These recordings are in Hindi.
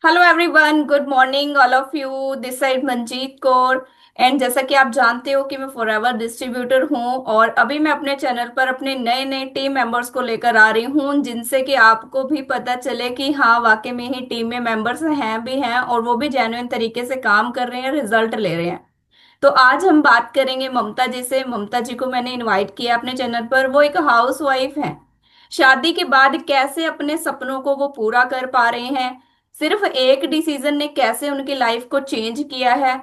Hello everyone, good morning all of you. This side Manjeet Kaur. And जैसा कि आप जानते हो कि मैं फॉरएवर डिस्ट्रीब्यूटर हूं और अभी मैं अपने चैनल पर अपने नए नए टीम मेंबर्स को लेकर आ रही हूं, जिनसे कि आपको भी पता चले कि हाँ, वाकई में ही टीम में मेंबर्स हैं भी हैं और वो भी जेन्युइन तरीके से काम कर रहे हैं, रिजल्ट ले रहे हैं। तो आज हम बात करेंगे ममता जी से। ममता जी को मैंने इनवाइट किया अपने चैनल पर। वो एक हाउस वाइफ हैं। शादी के बाद कैसे अपने सपनों को वो पूरा कर पा रहे हैं, सिर्फ एक डिसीजन ने कैसे उनकी लाइफ को चेंज किया है।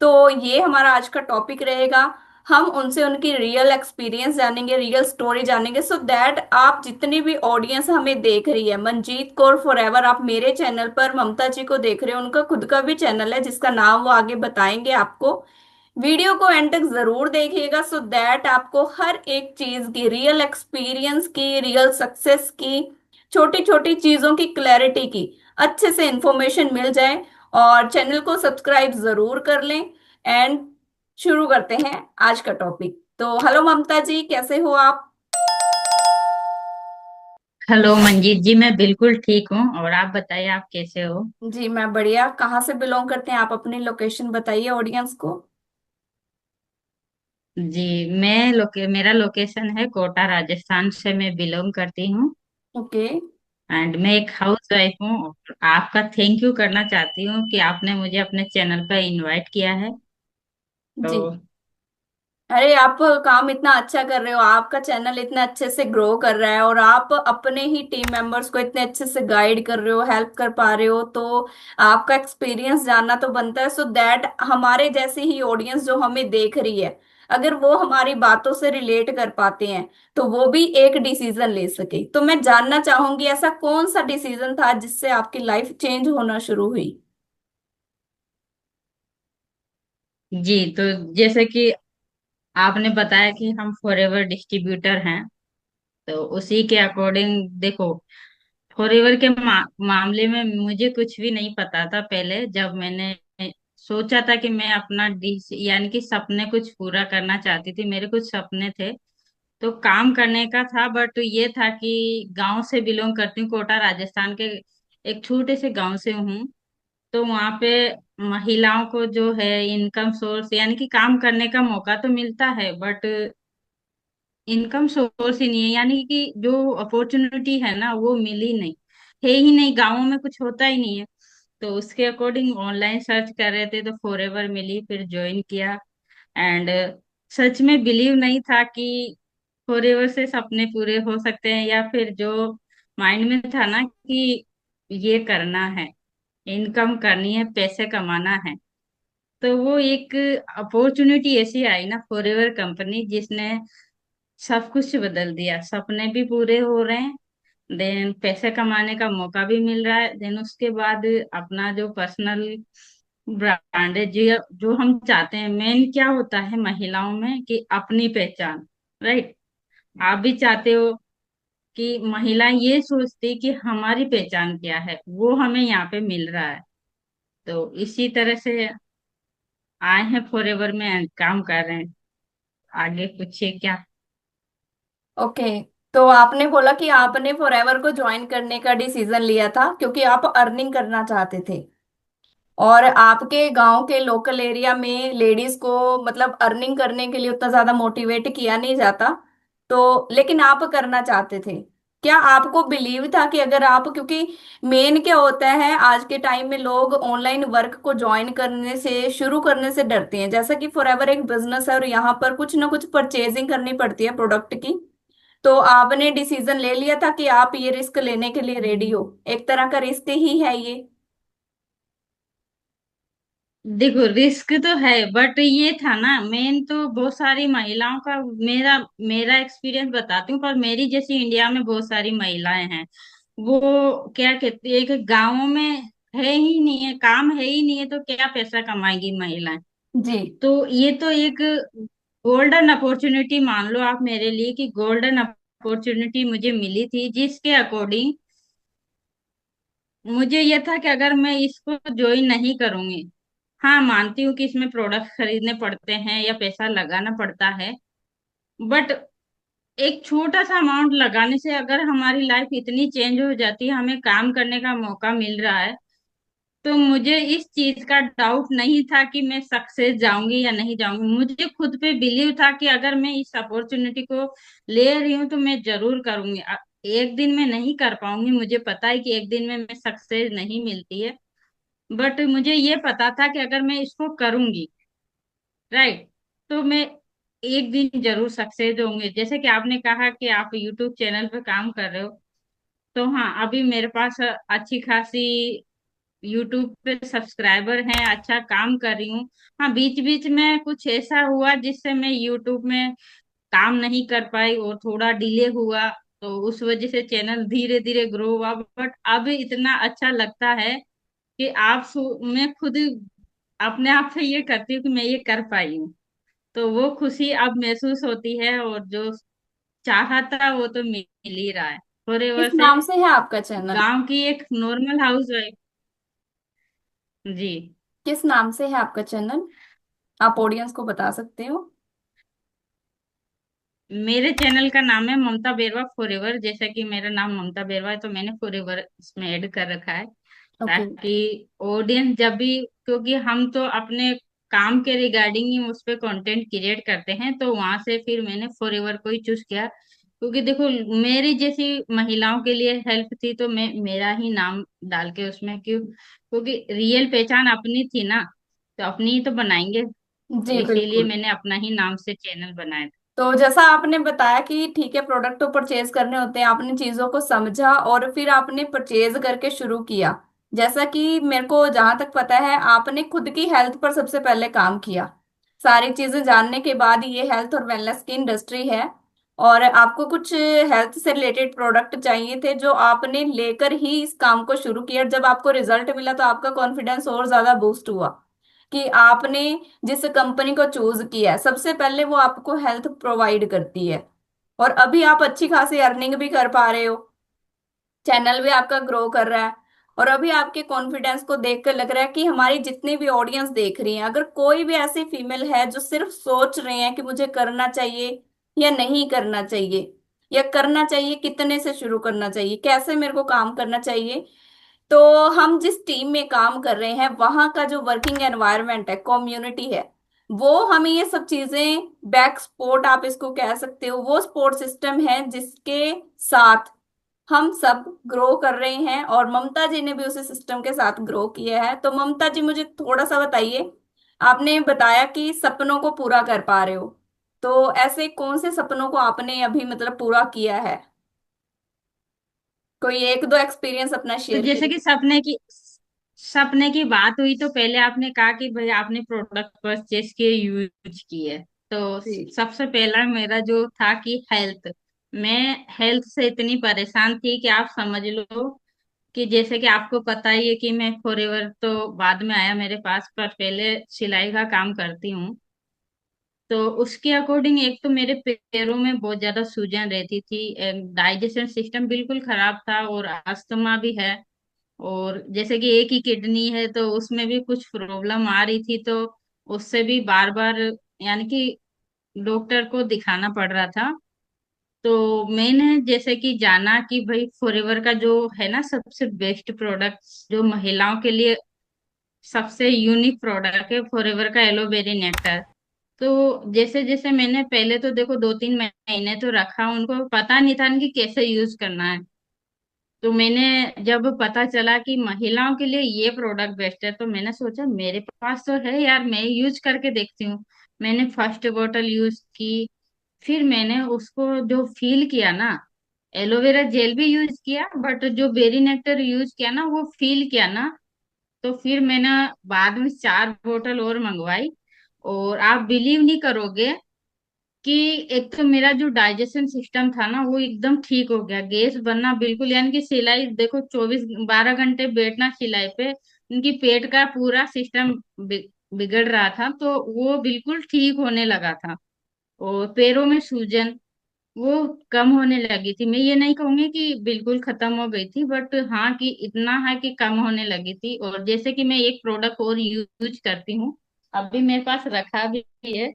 तो ये हमारा आज का टॉपिक रहेगा। हम उनसे उनकी रियल एक्सपीरियंस जानेंगे, रियल स्टोरी जानेंगे, सो दैट आप जितनी भी ऑडियंस हमें देख रही है, मंजीत कौर फॉरएवर, आप मेरे चैनल पर ममता जी को देख रहे हो, उनका खुद का भी चैनल है जिसका नाम वो आगे बताएंगे आपको। वीडियो को एंड तक जरूर देखिएगा सो दैट आपको हर एक चीज की, रियल एक्सपीरियंस की, रियल सक्सेस की, छोटी छोटी चीजों की क्लैरिटी की अच्छे से इंफॉर्मेशन मिल जाए। और चैनल को सब्सक्राइब जरूर कर लें। एंड शुरू करते हैं आज का टॉपिक। तो हेलो ममता जी, कैसे हो आप? हेलो मंजीत जी, मैं बिल्कुल ठीक हूँ। और आप बताइए, आप कैसे हो? जी मैं बढ़िया। कहाँ से बिलोंग करते हैं आप? अपनी लोकेशन बताइए ऑडियंस को। जी, मेरा लोकेशन है कोटा, राजस्थान से मैं बिलोंग करती हूँ। ओके। एंड मैं एक हाउस वाइफ हूँ। और आपका थैंक यू करना चाहती हूँ कि आपने मुझे अपने चैनल पर इनवाइट किया है। तो जी। अरे आप काम इतना अच्छा कर रहे हो, आपका चैनल इतने अच्छे से ग्रो कर रहा है और आप अपने ही टीम मेंबर्स को इतने अच्छे से गाइड कर रहे हो, हेल्प कर पा रहे हो, तो आपका एक्सपीरियंस जानना तो बनता है, सो दैट हमारे जैसी ही ऑडियंस जो हमें देख रही है, अगर वो हमारी बातों से रिलेट कर पाते हैं तो वो भी एक डिसीजन ले सके। तो मैं जानना चाहूंगी ऐसा कौन सा डिसीजन था जिससे आपकी लाइफ चेंज होना शुरू हुई। जी, तो जैसे कि आपने बताया कि हम फॉरएवर डिस्ट्रीब्यूटर हैं, तो उसी के अकॉर्डिंग देखो, फॉरएवर के मामले में मुझे कुछ भी नहीं पता था पहले। जब मैंने सोचा था कि मैं अपना डिस यानी कि सपने कुछ पूरा करना चाहती थी, मेरे कुछ सपने थे, तो काम करने का था। बट ये था कि गांव से बिलोंग करती हूँ, कोटा राजस्थान के एक छोटे से गांव से हूँ। तो वहाँ पे महिलाओं को जो है इनकम सोर्स यानी कि काम करने का मौका तो मिलता है, बट इनकम सोर्स ही नहीं है। यानी कि जो अपॉर्चुनिटी है ना, वो मिली नहीं, है ही नहीं, गाँवों में कुछ होता ही नहीं है। तो उसके अकॉर्डिंग ऑनलाइन सर्च कर रहे थे, तो फॉरएवर मिली, फिर ज्वाइन किया। एंड सच में बिलीव नहीं था कि फॉरएवर से सपने पूरे हो सकते हैं, या फिर जो माइंड में था ना कि ये करना है, इनकम करनी है, पैसे कमाना है। तो वो एक अपॉर्चुनिटी ऐसी आई ना, फॉरएवर कंपनी, जिसने सब कुछ बदल दिया। सपने भी पूरे हो रहे हैं, देन पैसे कमाने का मौका भी मिल रहा है, देन उसके बाद अपना जो पर्सनल ब्रांड है, जो जो हम चाहते हैं। मेन क्या होता है महिलाओं में कि अपनी पहचान, राइट? आप भी चाहते हो कि महिला ये सोचती कि हमारी पहचान क्या है, वो हमें यहाँ पे मिल रहा है। तो इसी तरह से आए हैं फॉरएवर में, काम कर रहे हैं। आगे पूछिए क्या। ओके। तो आपने बोला कि आपने फॉरएवर को ज्वाइन करने का डिसीजन लिया था क्योंकि आप अर्निंग करना चाहते थे और आपके गांव के लोकल एरिया में लेडीज को मतलब अर्निंग करने के लिए उतना ज्यादा मोटिवेट किया नहीं जाता। तो लेकिन आप करना चाहते थे। क्या आपको बिलीव था कि अगर आप, क्योंकि मेन क्या होता है आज के टाइम में, लोग ऑनलाइन वर्क को ज्वाइन करने से, शुरू करने से डरते हैं। जैसा कि फॉरएवर एक बिजनेस है और यहाँ पर कुछ ना कुछ परचेजिंग करनी पड़ती है प्रोडक्ट की। तो आपने डिसीजन ले लिया था कि आप ये रिस्क लेने के लिए रेडी हो। एक तरह का रिस्क ही है ये। देखो, रिस्क तो है, बट ये था ना, मेन तो बहुत सारी महिलाओं का, मेरा मेरा एक्सपीरियंस बताती हूँ। पर मेरी जैसी इंडिया में बहुत सारी महिलाएं हैं, वो क्या कहती है कि गाँवों में है ही नहीं है, काम है ही नहीं है, तो क्या पैसा कमाएगी महिलाएं? जी। तो ये तो एक गोल्डन अपॉर्चुनिटी मान लो आप मेरे लिए, कि गोल्डन अपॉर्चुनिटी मुझे मिली थी, जिसके अकॉर्डिंग मुझे ये था कि अगर मैं इसको ज्वाइन नहीं करूंगी, हाँ मानती हूँ कि इसमें प्रोडक्ट खरीदने पड़ते हैं या पैसा लगाना पड़ता है, बट एक छोटा सा अमाउंट लगाने से अगर हमारी लाइफ इतनी चेंज हो जाती है, हमें काम करने का मौका मिल रहा है, तो मुझे इस चीज का डाउट नहीं था कि मैं सक्सेस जाऊंगी या नहीं जाऊंगी। मुझे खुद पे बिलीव था कि अगर मैं इस अपॉर्चुनिटी को ले रही हूँ तो मैं जरूर करूंगी। एक दिन में नहीं कर पाऊंगी, मुझे पता है कि एक दिन में मैं सक्सेस नहीं मिलती है, बट मुझे ये पता था कि अगर मैं इसको करूंगी, राइट, तो मैं एक दिन जरूर सक्सेस होंगे। जैसे कि आपने कहा कि आप यूट्यूब चैनल पे काम कर रहे हो, तो हाँ, अभी मेरे पास अच्छी खासी यूट्यूब पे सब्सक्राइबर हैं, अच्छा काम कर रही हूँ। हाँ, बीच बीच में कुछ ऐसा हुआ जिससे मैं यूट्यूब में काम नहीं कर पाई और थोड़ा डिले हुआ, तो उस वजह से चैनल धीरे धीरे ग्रो हुआ। बट अब इतना अच्छा लगता है कि मैं खुद अपने आप से ये करती हूँ कि मैं ये कर पाई हूँ। तो वो खुशी अब महसूस होती है, और जो चाहा था वो तो मिल ही रहा है। किस फॉरएवर से नाम से है आपका चैनल? गांव की एक नॉर्मल हाउस वाइफ। जी, किस नाम से है आपका चैनल? आप ऑडियंस को बता सकते हो? मेरे चैनल का नाम है ममता बेरवा फॉरएवर। जैसा कि मेरा नाम ममता बेरवा है, तो मैंने फॉरएवर इसमें ऐड कर रखा है, ओके। ताकि ऑडियंस जब भी, क्योंकि हम तो अपने काम के रिगार्डिंग ही उस पे कंटेंट क्रिएट करते हैं, तो वहां से फिर मैंने फॉरएवर को ही चूज किया। क्योंकि देखो, मेरी जैसी महिलाओं के लिए हेल्प थी, तो मैं मेरा ही नाम डाल के उसमें क्यों, क्योंकि रियल पहचान अपनी थी ना, तो अपनी ही तो बनाएंगे। तो जी इसीलिए बिल्कुल। मैंने अपना ही नाम से चैनल बनाया था। तो जैसा आपने बताया कि ठीक है, प्रोडक्ट तो परचेज करने होते हैं, आपने चीजों को समझा और फिर आपने परचेज करके शुरू किया। जैसा कि मेरे को जहां तक पता है, आपने खुद की हेल्थ पर सबसे पहले काम किया। सारी चीजें जानने के बाद ये हेल्थ और वेलनेस की इंडस्ट्री है, और आपको कुछ हेल्थ से रिलेटेड प्रोडक्ट चाहिए थे जो आपने लेकर ही इस काम को शुरू किया। जब आपको रिजल्ट मिला तो आपका कॉन्फिडेंस और ज्यादा बूस्ट हुआ कि आपने जिस कंपनी को चूज किया है, सबसे पहले वो आपको हेल्थ प्रोवाइड करती है। और अभी आप अच्छी खासी अर्निंग भी कर पा रहे हो, चैनल भी आपका ग्रो कर रहा है। और अभी आपके कॉन्फिडेंस को देखकर लग रहा है कि हमारी जितनी भी ऑडियंस देख रही है, अगर कोई भी ऐसी फीमेल है जो सिर्फ सोच रहे हैं कि मुझे करना चाहिए या नहीं करना चाहिए, या करना चाहिए कितने से शुरू करना चाहिए, कैसे मेरे को काम करना चाहिए, तो हम जिस टीम में काम कर रहे हैं वहां का जो वर्किंग एनवायरनमेंट है, कम्युनिटी है, वो हमें ये सब चीजें, बैक सपोर्ट आप इसको कह सकते हो, वो सपोर्ट सिस्टम है जिसके साथ हम सब ग्रो कर रहे हैं। और ममता जी ने भी उसी सिस्टम के साथ ग्रो किया है। तो ममता जी, मुझे थोड़ा सा बताइए, आपने बताया कि सपनों को पूरा कर पा रहे हो, तो ऐसे कौन से सपनों को आपने अभी मतलब पूरा किया है? कोई एक दो एक्सपीरियंस अपना तो शेयर जैसे करिए। कि सपने की बात हुई, तो पहले आपने कहा कि भाई आपने प्रोडक्ट परचेज किए, यूज किए। तो जी। सबसे पहला मेरा जो था कि हेल्थ, मैं हेल्थ से इतनी परेशान थी कि आप समझ लो कि जैसे कि आपको पता ही है कि मैं फॉरएवर तो बाद में आया मेरे पास, पर पहले सिलाई का काम करती हूँ। तो उसके अकॉर्डिंग एक तो मेरे पैरों में बहुत ज्यादा सूजन रहती थी, डाइजेशन सिस्टम बिल्कुल खराब था, और अस्थमा भी है। और जैसे कि एक ही किडनी है, तो उसमें भी कुछ प्रॉब्लम आ रही थी, तो उससे भी बार बार यानी कि डॉक्टर को दिखाना पड़ रहा था। तो मैंने जैसे कि जाना कि भाई फॉरएवर का जो है ना सबसे बेस्ट प्रोडक्ट, जो महिलाओं के लिए सबसे यूनिक प्रोडक्ट है, फॉरएवर का एलोवेरी नेक्टर। तो जैसे जैसे मैंने पहले तो देखो 2-3 महीने तो रखा, उनको पता नहीं था कि कैसे यूज करना है। तो मैंने जब पता चला कि महिलाओं के लिए ये प्रोडक्ट बेस्ट है, तो मैंने सोचा मेरे पास तो है यार, मैं यूज करके देखती हूँ। मैंने फर्स्ट बोतल यूज की, फिर मैंने उसको जो फील किया ना, एलोवेरा जेल भी यूज किया, बट जो बेरी नेक्टर यूज किया ना वो फील किया ना, तो फिर मैंने बाद में 4 बोतल और मंगवाई। और आप बिलीव नहीं करोगे कि एक तो मेरा जो डाइजेशन सिस्टम था ना वो एकदम ठीक हो गया, गैस बनना बिल्कुल, यानी कि सिलाई देखो 24-12 घंटे बैठना सिलाई पे, उनकी पेट का पूरा सिस्टम बिगड़ रहा था, तो वो बिल्कुल ठीक होने लगा था। और पैरों में सूजन वो कम होने लगी थी। मैं ये नहीं कहूंगी कि बिल्कुल खत्म हो गई थी, बट हाँ कि इतना है कि कम होने लगी थी। और जैसे कि मैं एक प्रोडक्ट और यूज करती हूँ, अभी मेरे पास रखा भी है,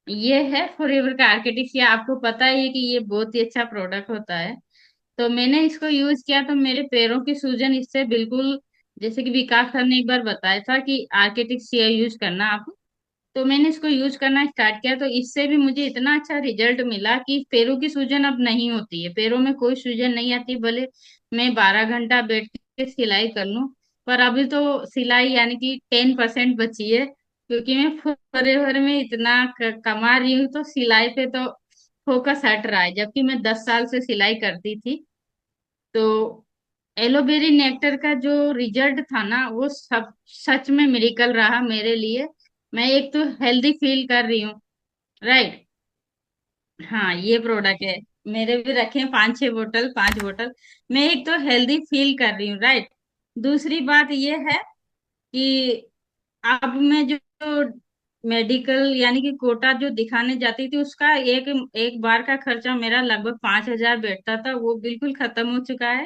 ये है फॉरएवर का आर्किटिक्स। आपको पता ही है कि ये बहुत ही अच्छा प्रोडक्ट होता है। तो मैंने इसको यूज किया, तो मेरे पैरों की सूजन इससे बिल्कुल जैसे कि विकास सर ने एक बार बताया था कि आर्किटेक्ट सीआई यूज करना आप। तो मैंने इसको यूज करना स्टार्ट किया, तो इससे भी मुझे इतना अच्छा रिजल्ट मिला कि पैरों की सूजन अब नहीं होती है, पैरों में कोई सूजन नहीं आती। भले मैं 12 घंटा बैठ के सिलाई कर लूं, पर अभी तो सिलाई यानी कि 10% बची है, क्योंकि मैं फॉरएवर में इतना कमा रही हूँ, तो सिलाई पे तो फोकस हट रहा है। जबकि मैं 10 साल से सिलाई करती थी। तो एलोवेरी नेक्टर का जो रिजल्ट था ना, वो सब सच में मिरेकल रहा मेरे लिए। मैं एक तो हेल्दी फील कर रही हूँ। राइट। हाँ, ये प्रोडक्ट है। मेरे भी रखे हैं 5-6 बोतल, 5 बोतल। मैं एक तो हेल्दी फील कर रही हूँ। राइट। दूसरी बात ये है कि अब मैं जो मेडिकल यानी कि कोटा जो दिखाने जाती थी, उसका एक एक बार का खर्चा मेरा लगभग 5,000 बैठता था, वो बिल्कुल खत्म हो चुका है।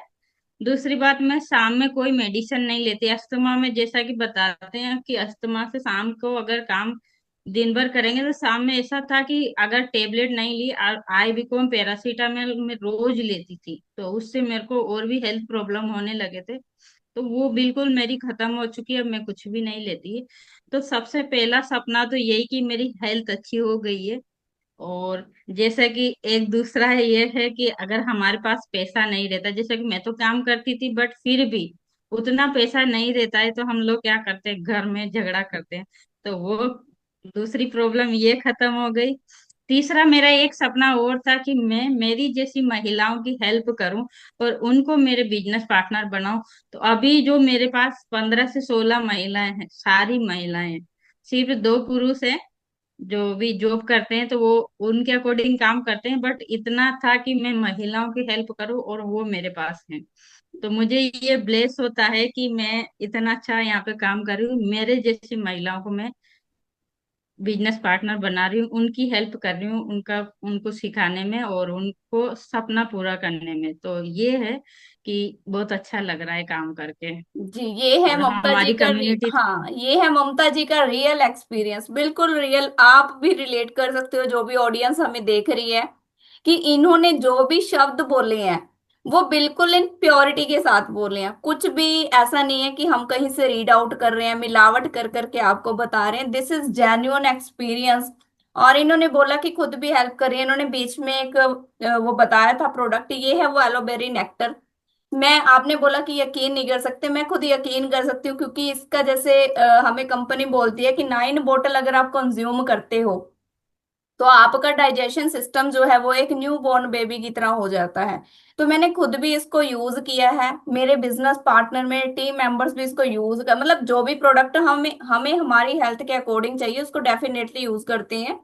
दूसरी बात, मैं शाम में कोई मेडिसिन नहीं लेती अस्थमा में। जैसा कि बताते हैं कि अस्थमा से शाम को अगर काम दिन भर करेंगे, तो शाम में ऐसा था कि अगर टेबलेट नहीं ली, आईबीकॉम पैरासीटामोल मैं रोज लेती थी, तो उससे मेरे को और भी हेल्थ प्रॉब्लम होने लगे थे। तो वो बिल्कुल मेरी खत्म हो चुकी है, अब मैं कुछ भी नहीं लेती। तो सबसे पहला सपना तो यही कि मेरी हेल्थ अच्छी हो गई है। और जैसा कि एक दूसरा है, ये है कि अगर हमारे पास पैसा नहीं रहता, जैसे कि मैं तो काम करती थी, बट फिर भी उतना पैसा नहीं रहता है, तो हम लोग क्या करते हैं, घर में झगड़ा करते हैं। तो वो दूसरी प्रॉब्लम ये खत्म हो गई। तीसरा मेरा एक सपना और था कि मैं मेरी जैसी महिलाओं की हेल्प करूं और उनको मेरे बिजनेस पार्टनर बनाऊं। तो अभी जो मेरे पास 15 से 16 महिलाएं हैं, सारी महिलाएं हैं। सिर्फ 2 पुरुष हैं जो भी जॉब करते हैं, तो वो उनके अकॉर्डिंग काम करते हैं। बट इतना था कि मैं महिलाओं की हेल्प करूं और वो मेरे पास है। तो मुझे ये ब्लेस होता है कि मैं इतना अच्छा यहाँ पे काम कर रही हूँ, मेरे जैसी महिलाओं को मैं बिजनेस पार्टनर बना रही हूँ, उनकी हेल्प कर रही हूँ, उनका उनको सिखाने में और उनको सपना पूरा करने में। तो ये है कि बहुत अच्छा लग रहा है काम करके। जी, ये है और ममता जी हमारी का कम्युनिटी। हाँ, ये है ममता जी का रियल एक्सपीरियंस, बिल्कुल रियल। आप भी रिलेट कर सकते हो, जो भी ऑडियंस हमें देख रही है, कि इन्होंने जो भी शब्द बोले हैं वो बिल्कुल इन प्योरिटी के साथ बोले हैं। कुछ भी ऐसा नहीं है कि हम कहीं से रीड आउट कर रहे हैं, मिलावट कर करके आपको बता रहे हैं। This is genuine experience. और इन्होंने बोला कि खुद भी हेल्प करी है। इन्होंने बीच में एक वो बताया था प्रोडक्ट, ये है वो एलोवेरी नेक्टर। मैं, आपने बोला कि यकीन नहीं कर सकते, मैं खुद यकीन कर सकती हूँ, क्योंकि इसका जैसे हमें कंपनी बोलती है कि 9 बोतल अगर आप कंज्यूम करते हो तो आपका डाइजेशन सिस्टम जो है वो एक न्यू बॉर्न बेबी की तरह हो जाता है। तो मैंने खुद भी इसको यूज किया है, मेरे बिजनेस पार्टनर, मेरे टीम मेंबर्स भी इसको यूज कर, मतलब जो भी प्रोडक्ट हमें हमें हमारी हेल्थ के अकॉर्डिंग चाहिए उसको डेफिनेटली यूज करते हैं।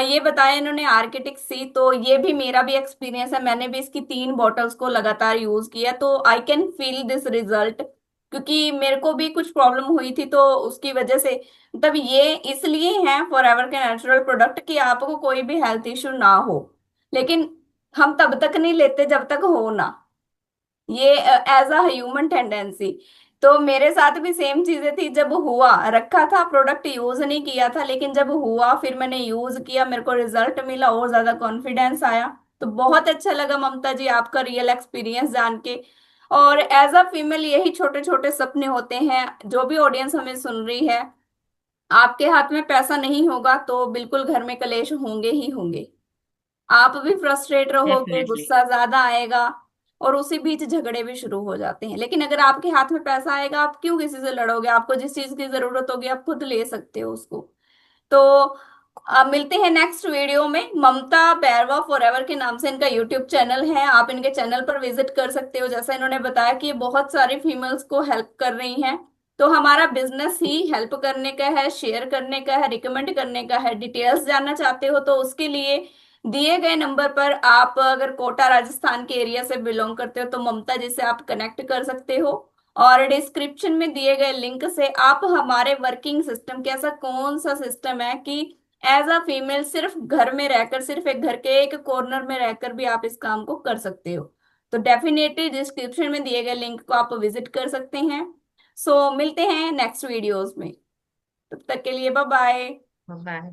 ये बताया इन्होंने आर्किटिक सी, तो ये भी मेरा भी एक्सपीरियंस है। मैंने भी इसकी 3 बॉटल्स को लगातार यूज किया, तो I can feel this result, क्योंकि मेरे को भी कुछ प्रॉब्लम हुई थी तो उसकी वजह से। तब ये इसलिए है फॉर एवर के नेचुरल प्रोडक्ट कि आपको कोई भी हेल्थ इश्यू ना हो, लेकिन हम तब तक नहीं लेते जब तक हो ना। ये एज अ ह्यूमन टेंडेंसी। तो मेरे साथ भी सेम चीजें थी, जब हुआ रखा था प्रोडक्ट, यूज नहीं किया था, लेकिन जब हुआ फिर मैंने यूज किया, मेरे को रिजल्ट मिला और ज्यादा कॉन्फिडेंस आया। तो बहुत अच्छा लगा ममता जी आपका रियल एक्सपीरियंस जान के। और एज अ फीमेल यही छोटे छोटे सपने होते हैं। जो भी ऑडियंस हमें सुन रही है, आपके हाथ में पैसा नहीं होगा तो बिल्कुल घर में कलेश होंगे ही होंगे। आप भी फ्रस्ट्रेट रहोगे, डेफिनेटली। गुस्सा ज्यादा आएगा, और उसी बीच झगड़े भी शुरू हो जाते हैं। लेकिन अगर आपके हाथ में पैसा आएगा, आप क्यों किसी से लड़ोगे? आपको जिस चीज की जरूरत होगी आप खुद ले सकते हो उसको। तो अब मिलते हैं नेक्स्ट वीडियो में। ममता बैरवा फॉरएवर के नाम से इनका यूट्यूब चैनल है, आप इनके चैनल पर विजिट कर सकते हो। जैसा इन्होंने बताया कि ये बहुत सारी फीमेल्स को हेल्प कर रही हैं। तो हमारा बिजनेस ही हेल्प करने का है, शेयर करने का है, रिकमेंड करने का है। डिटेल्स जानना चाहते हो तो उसके लिए दिए गए नंबर पर, आप अगर कोटा राजस्थान के एरिया से बिलोंग करते हो तो ममता जी से आप कनेक्ट कर सकते हो। और डिस्क्रिप्शन में दिए गए लिंक से आप हमारे वर्किंग सिस्टम, कैसा कौन सा सिस्टम है कि एज अ फीमेल सिर्फ घर में रहकर, सिर्फ एक घर के एक कॉर्नर में रहकर भी आप इस काम को कर सकते हो, तो डेफिनेटली डिस्क्रिप्शन में दिए गए लिंक को आप विजिट कर सकते हैं। सो मिलते हैं नेक्स्ट वीडियोस में, तब तक के लिए बाय बाय। बाय।